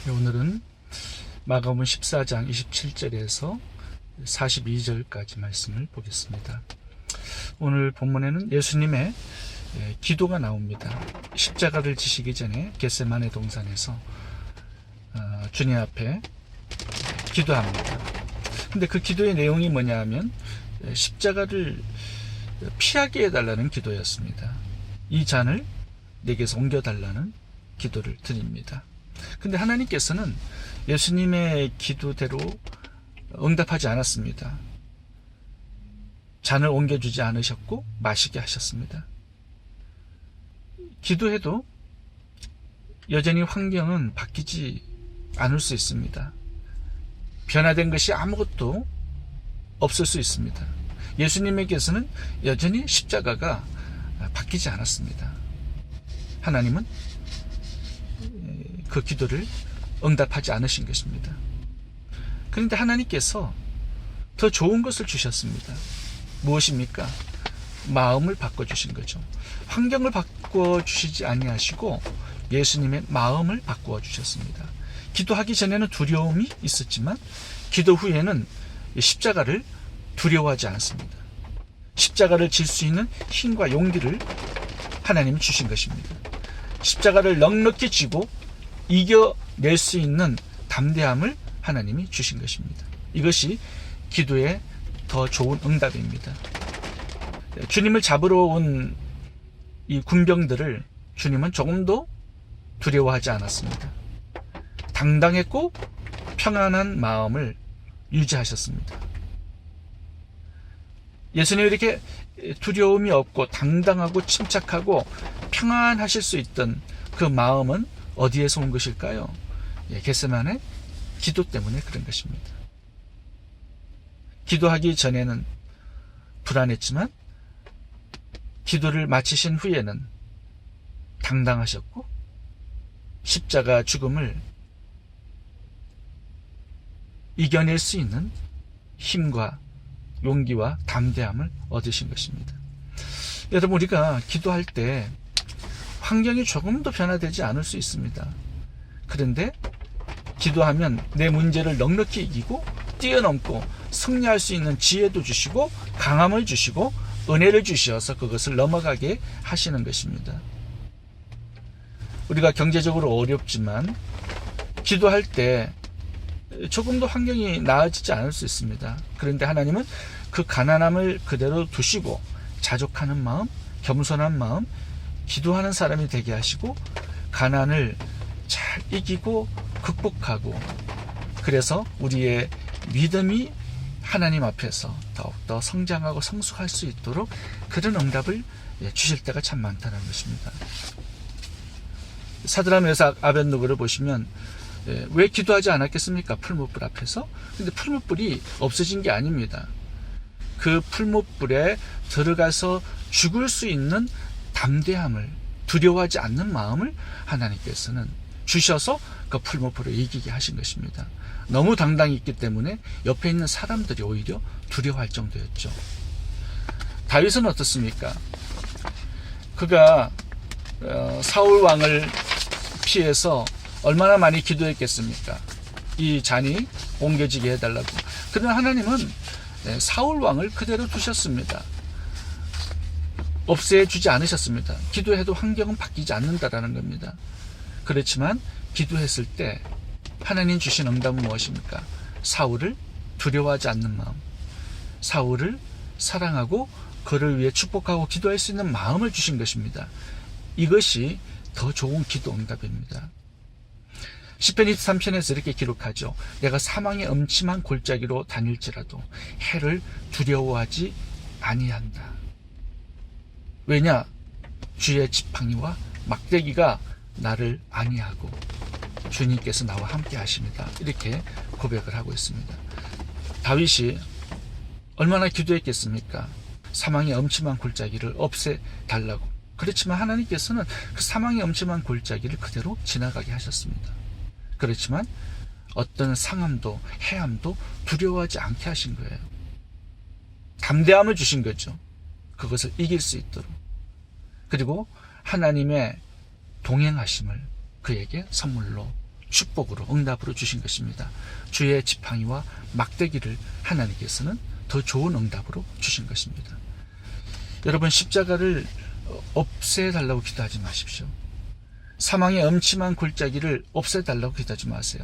오늘은 마가복음 14장 27절에서 42절까지 말씀을 보겠습니다. 오늘 본문에는 예수님의 기도가 나옵니다. 십자가를 지시기 전에 겟세마네 동산에서 주님 앞에 기도합니다. 근데 그 기도의 내용이 뭐냐 하면 십자가를 피하게 해달라는 기도였습니다. 이 잔을 내게서 옮겨달라는 기도를 드립니다. 근데 하나님께서는 예수님의 기도대로 응답하지 않았습니다. 잔을 옮겨주지 않으셨고 마시게 하셨습니다. 기도해도 여전히 환경은 바뀌지 않을 수 있습니다. 변화된 것이 아무것도 없을 수 있습니다. 예수님에게서는 여전히 십자가가 바뀌지 않았습니다. 하나님은 그 기도를 응답하지 않으신 것입니다. 그런데 하나님께서 더 좋은 것을 주셨습니다. 무엇입니까? 마음을 바꿔주신 거죠. 환경을 바꿔주시지 아니하시고 예수님의 마음을 바꾸어 주셨습니다. 기도하기 전에는 두려움이 있었지만 기도 후에는 십자가를 두려워하지 않습니다. 십자가를 질 수 있는 힘과 용기를 하나님이 주신 것입니다. 십자가를 넉넉히 쥐고 이겨낼 수 있는 담대함을 하나님이 주신 것입니다. 이것이 기도의 더 좋은 응답입니다. 주님을 잡으러 온 이 군병들을 주님은 조금도 두려워하지 않았습니다. 당당했고 평안한 마음을 유지하셨습니다. 예수님이 이렇게 두려움이 없고 당당하고 침착하고 평안하실 수 있던 그 마음은 어디에서 온 것일까요? 겟세마네 기도 때문에 그런 것입니다. 기도하기 전에는 불안했지만 기도를 마치신 후에는 당당하셨고 십자가 죽음을 이겨낼 수 있는 힘과 용기와 담대함을 얻으신 것입니다. 여러분, 우리가 기도할 때 환경이 조금도 변화되지 않을 수 있습니다. 그런데 기도하면 내 문제를 넉넉히 이기고 뛰어넘고 승리할 수 있는 지혜도 주시고 강함을 주시고 은혜를 주셔서 그것을 넘어가게 하시는 것입니다. 우리가 경제적으로 어렵지만 기도할 때 조금도 환경이 나아지지 않을 수 있습니다. 그런데 하나님은 그 가난함을 그대로 두시고 자족하는 마음, 겸손한 마음, 기도하는 사람이 되게 하시고 가난을 잘 이기고 극복하고, 그래서 우리의 믿음이 하나님 앞에서 더욱더 성장하고 성숙할 수 있도록 그런 응답을 주실 때가 참 많다는 것입니다. 사드락 메삭 아벳느고를 보시면 왜 기도하지 않았겠습니까? 풀무불 앞에서. 근데 풀무불이 없어진 게 아닙니다. 그 풀무불에 들어가서 죽을 수 있는 담대함을, 두려워하지 않는 마음을 하나님께서는 주셔서 그 풀무불을 이기게 하신 것입니다. 너무 당당히 있기 때문에 옆에 있는 사람들이 오히려 두려워할 정도였죠. 다윗은 어떻습니까? 그가 사울 왕을 피해서 얼마나 많이 기도했겠습니까? 이 잔이 옮겨지게 해달라고. 그러나 하나님은 사울 왕을 그대로 두셨습니다. 없애주지 않으셨습니다. 기도해도 환경은 바뀌지 않는다라는 겁니다. 그렇지만 기도했을 때 하나님 주신 응답은 무엇입니까? 사울을 두려워하지 않는 마음, 사울을 사랑하고 그를 위해 축복하고 기도할 수 있는 마음을 주신 것입니다. 이것이 더 좋은 기도 응답입니다. 시편 23편에서 이렇게 기록하죠. 내가 사망의 음침한 골짜기로 다닐지라도 해를 두려워하지 아니한다. 왜냐? 주의 지팡이와 막대기가 나를 안위하고 주님께서 나와 함께 하십니다. 이렇게 고백을 하고 있습니다. 다윗이 얼마나 기도했겠습니까? 사망의 엄침한 골짜기를 없애달라고. 그렇지만 하나님께서는 그 사망의 엄침한 골짜기를 그대로 지나가게 하셨습니다. 그렇지만 어떤 상함도 해함도 두려워하지 않게 하신 거예요. 담대함을 주신 거죠. 그것을 이길 수 있도록. 그리고 하나님의 동행하심을 그에게 선물로 축복으로 응답으로 주신 것입니다. 주의 지팡이와 막대기를 하나님께서는 더 좋은 응답으로 주신 것입니다. 여러분, 십자가를 없애달라고 기도하지 마십시오. 사망의 엄침한 골짜기를 없애달라고 기도하지 마세요.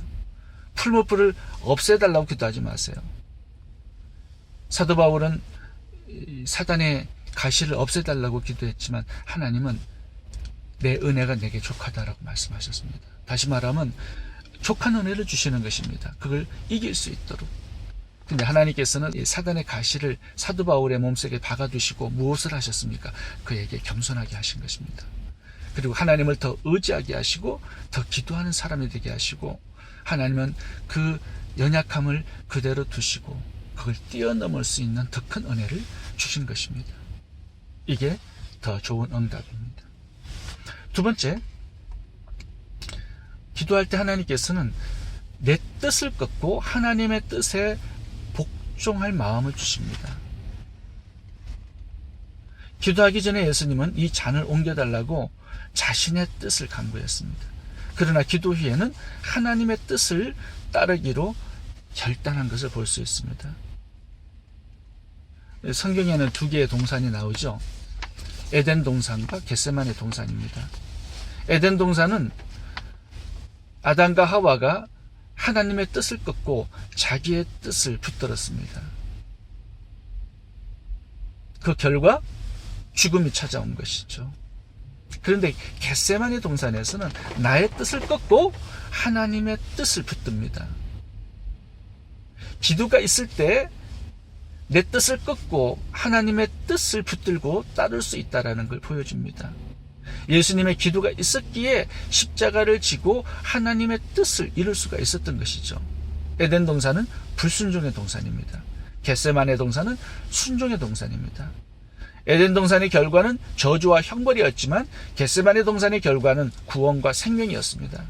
풀무불을 없애달라고 기도하지 마세요. 사도 바울은 사단의 가시를 없애달라고 기도했지만 하나님은 내 은혜가 내게 족하다라고 말씀하셨습니다. 다시 말하면 족한 은혜를 주시는 것입니다. 그걸 이길 수 있도록. 근데 하나님께서는 사단의 가시를 사도 바울의 몸속에 박아두시고 무엇을 하셨습니까? 그에게 겸손하게 하신 것입니다. 그리고 하나님을 더 의지하게 하시고 더 기도하는 사람이 되게 하시고, 하나님은 그 연약함을 그대로 두시고 그걸 뛰어넘을 수 있는 더 큰 은혜를 주신 것입니다. 이게 더 좋은 응답입니다. 두 번째, 기도할 때 하나님께서는 내 뜻을 꺾고 하나님의 뜻에 복종할 마음을 주십니다. 기도하기 전에 예수님은 이 잔을 옮겨달라고 자신의 뜻을 간구했습니다. 그러나 기도 후에는 하나님의 뜻을 따르기로 결단한 것을 볼 수 있습니다. 성경에는 두 개의 동산이 나오죠. 에덴 동산과 겟세마네 동산입니다. 에덴 동산은 아담과 하와가 하나님의 뜻을 꺾고 자기의 뜻을 붙들었습니다. 그 결과 죽음이 찾아온 것이죠. 그런데 겟세마네 동산에서는 나의 뜻을 꺾고 하나님의 뜻을 붙듭니다. 기도가 있을 때 내 뜻을 꺾고 하나님의 뜻을 붙들고 따를 수 있다는 걸 보여줍니다. 예수님의 기도가 있었기에 십자가를 지고 하나님의 뜻을 이룰 수가 있었던 것이죠. 에덴 동산은 불순종의 동산입니다. 겟세마네 동산은 순종의 동산입니다. 에덴 동산의 결과는 저주와 형벌이었지만 겟세마네 동산의 결과는 구원과 생명이었습니다.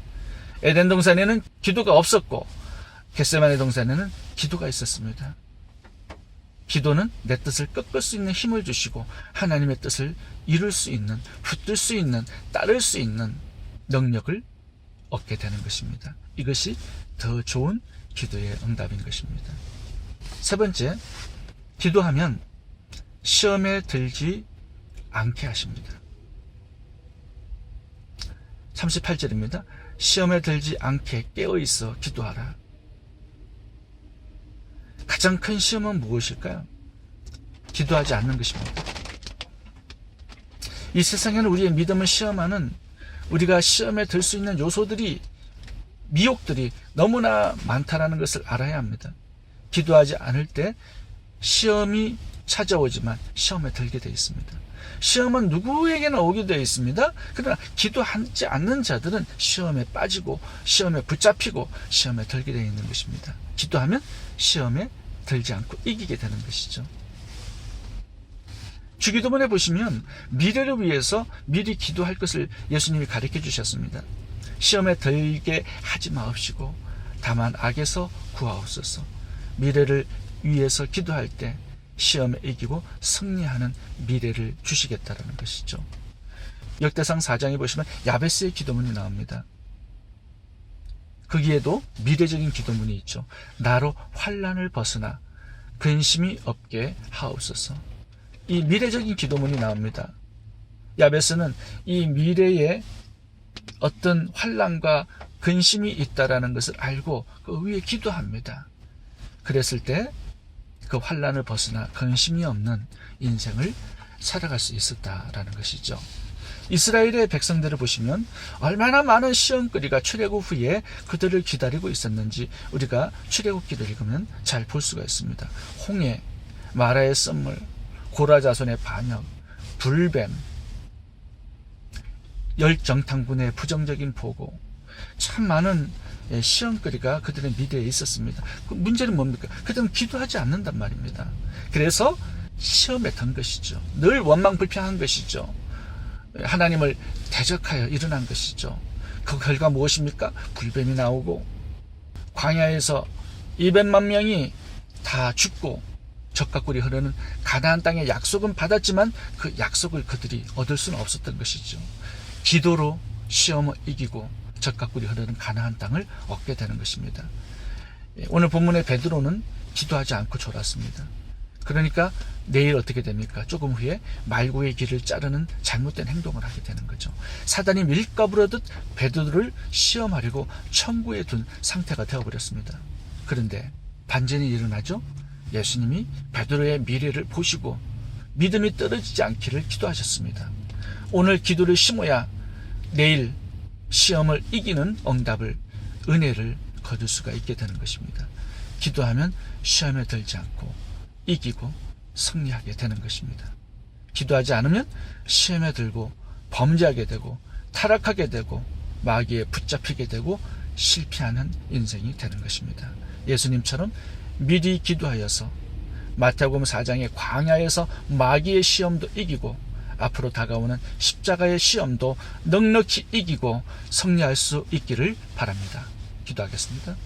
에덴 동산에는 기도가 없었고 겟세마네 동산에는 기도가 있었습니다. 기도는 내 뜻을 꺾을 수 있는 힘을 주시고 하나님의 뜻을 이룰 수 있는, 붙들 수 있는, 따를 수 있는 능력을 얻게 되는 것입니다. 이것이 더 좋은 기도의 응답인 것입니다. 세 번째, 기도하면 시험에 들지 않게 하십니다. 38절입니다. 시험에 들지 않게 깨어있어 기도하라. 가장 큰 시험은 무엇일까요? 기도하지 않는 것입니다. 이 세상에는 우리의 믿음을 시험하는, 우리가 시험에 들 수 있는 요소들이, 미혹들이 너무나 많다는 것을 알아야 합니다. 기도하지 않을 때 시험이 찾아오지만 시험에 들게 되어 있습니다. 시험은 누구에게나 오게 되어 있습니다. 그러나 기도하지 않는 자들은 시험에 빠지고 시험에 붙잡히고 시험에 들게 되어 있는 것입니다. 기도하면 시험에 들지 않고 이기게 되는 것이죠. 주기도문에 보시면 미래를 위해서 미리 기도할 것을 예수님이 가르쳐 주셨습니다. 시험에 들게 하지 마옵시고 다만 악에서 구하옵소서. 미래를 위해서 기도할 때 시험에 이기고 승리하는 미래를 주시겠다라는 것이죠. 역대상 4장에 보시면 야베스의 기도문이 나옵니다. 거기에도 미래적인 기도문이 있죠. 나로 환난을 벗으나 근심이 없게 하옵소서. 이 미래적인 기도문이 나옵니다. 야베스는 이 미래에 어떤 환난과 근심이 있다라는 것을 알고 그 위에 기도합니다. 그랬을 때 그 환난을 벗으나 근심이 없는 인생을 살아갈 수 있었다라는 것이죠. 이스라엘의 백성들을 보시면 얼마나 많은 시험거리가 출애굽 후에 그들을 기다리고 있었는지 우리가 출애굽기를 읽으면 잘 볼 수가 있습니다. 홍해, 마라의 썸물, 고라자손의 반역, 불뱀, 열정탕군의 부정적인 보고, 참 많은 시험거리가 그들의 미래에 있었습니다. 그 문제는 뭡니까? 그들은 기도하지 않는단 말입니다. 그래서 시험에 든 것이죠. 늘 원망불평한 것이죠. 하나님을 대적하여 일어난 것이죠. 그 결과 무엇입니까? 불뱀이 나오고 광야에서 200만 명이 다 죽고 젖과 꿀이 흐르는 가나안 땅의 약속은 받았지만 그 약속을 그들이 얻을 수는 없었던 것이죠. 기도로 시험을 이기고 젖과 꿀이 흐르는 가나안 땅을 얻게 되는 것입니다. 오늘 본문의 베드로는 기도하지 않고 졸았습니다. 그러니까 내일 어떻게 됩니까? 조금 후에 말고의 길을 자르는 잘못된 행동을 하게 되는 거죠. 사단이 밀가부르듯 베드로를 시험하려고 천구에 둔 상태가 되어버렸습니다. 그런데 반전이 일어나죠. 예수님이 베드로의 미래를 보시고 믿음이 떨어지지 않기를 기도하셨습니다. 오늘 기도를 심어야 내일 시험을 이기는 응답을, 은혜를 거둘 수가 있게 되는 것입니다. 기도하면 시험에 들지 않고 이기고 승리하게 되는 것입니다. 기도하지 않으면 시험에 들고 범죄하게 되고 타락하게 되고 마귀에 붙잡히게 되고 실패하는 인생이 되는 것입니다. 예수님처럼 미리 기도하여서 마태복음 4장의 광야에서 마귀의 시험도 이기고 앞으로 다가오는 십자가의 시험도 넉넉히 이기고 승리할 수 있기를 바랍니다. 기도하겠습니다.